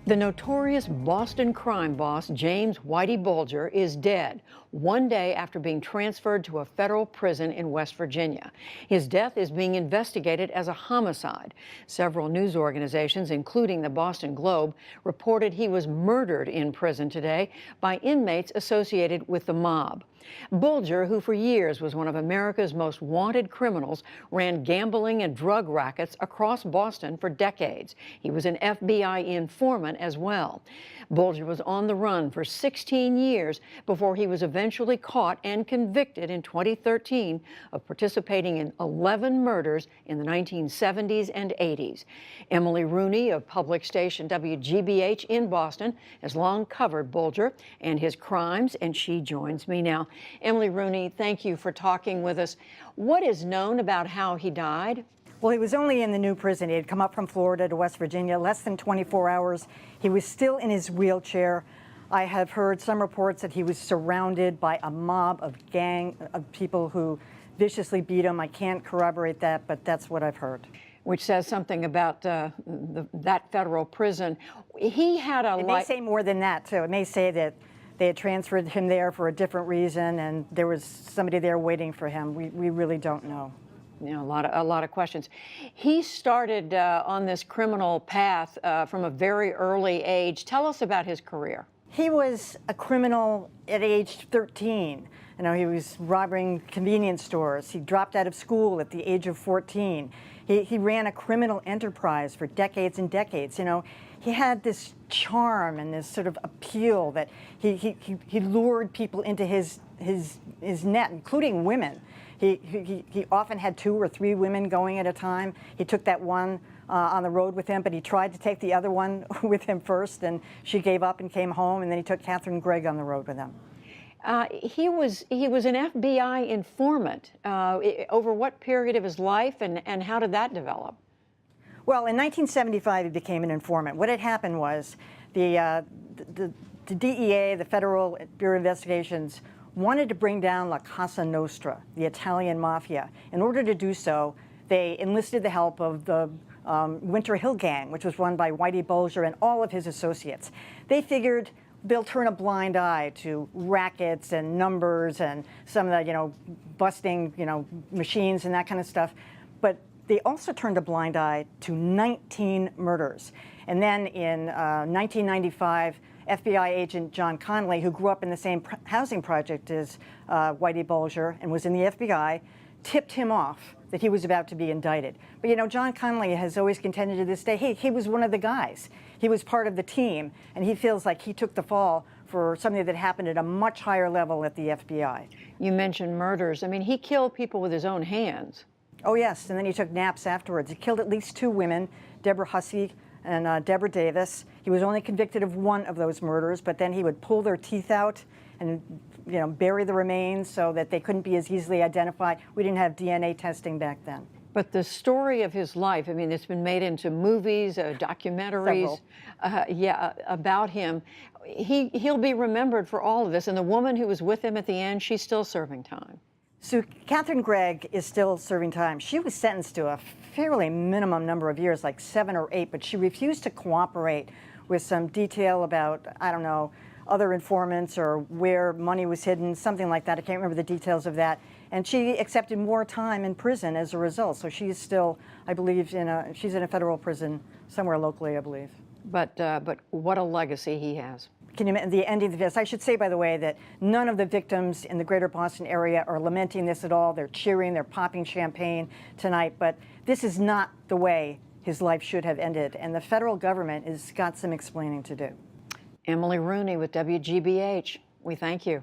The notorious Boston crime boss, James Whitey Bulger, is dead 1 day after being transferred to a federal prison in West Virginia. His death is being investigated as a homicide. Several news organizations, including the Boston Globe, reported he was murdered in prison today by inmates associated with the mob. Bulger, who for years was one of America's most wanted criminals, ran gambling and drug rackets across Boston for decades. He was an FBI informant as well. Bulger was on the run for 16 years before he was eventually caught and convicted in 2013 of participating in 11 murders in the 1970s and 80s. Emily Rooney of public station WGBH in Boston has long covered Bulger and his crimes, and she joins me now. Emily Rooney, thank you for talking with us. What is known about how he died? Well, he was only in the new prison. He had come up from Florida to West Virginia, less than 24 hours. He was still in his wheelchair. I have heard some reports that he was surrounded by a mob of people who viciously beat him. I can't corroborate that, but that's what I've heard. Which says something about that federal prison. He had a... It may say more than that, too. It may say that they had transferred him there for a different reason, and there was somebody there waiting for him. We really don't know. You know, a lot of questions. He started on this criminal path from a very early age. Tell us about his career. He was a criminal at age 13. You know, he was robbing convenience stores. He dropped out of school at the age of 14. He ran a criminal enterprise for decades and decades. You know, he had this charm and this sort of appeal that he lured people into his net, including women. He often had 2 or 3 women going at a time. He took that one on the road with him, but he tried to take the other one with him first, and she gave up and came home, and then he took Catherine Gregg on the road with him. He was an FBI informant. Over what period of his life, and how did that develop? Well, in 1975, he became an informant. What had happened was the DEA, the Federal Bureau of Investigations, wanted to bring down La Cosa Nostra, the Italian mafia. In order to do so, they enlisted the help of the Winter Hill Gang, which was run by Whitey Bulger and all of his associates. They figured they'll turn a blind eye to rackets and numbers and some of the, busting, machines and that kind of stuff. But they also turned a blind eye to 19 murders. And then in 1995, FBI agent John Connolly, who grew up in the same housing project as Whitey Bulger and was in the FBI, tipped him off that he was about to be indicted. But John Connolly has always contended to this day, hey, he was one of the guys. He was part of the team, and he feels like he took the fall for something that happened at a much higher level at the FBI. You mentioned murders. I mean, he killed people with his own hands. Oh, yes, and then he took naps afterwards. He killed at least 2 women, Deborah Hussey and Deborah Davis. He was only convicted of 1 of those murders, but then he would pull their teeth out and bury the remains so that they couldn't be as easily identified. We didn't have DNA testing back then. But the story of his life, I mean, it's been made into movies, documentaries, about him. He'll be remembered for all of this. And the woman who was with him at the end, she's still serving time. So Catherine Gregg is still serving time. She was sentenced to a fairly minimum number of years, like 7 or 8, but she refused to cooperate with some detail about, I don't know, other informants or where money was hidden, something like that. I can't remember the details of that. And she accepted more time in prison as a result. So she's still, I believe, she's in a federal prison somewhere locally, I believe. But what a legacy he has. Can you imagine the ending of this? I should say, by the way, that none of the victims in the greater Boston area are lamenting this at all. They're cheering, they're popping champagne tonight. But this is not the way his life should have ended. And the federal government has got some explaining to do. Emily Rooney with WGBH. We thank you.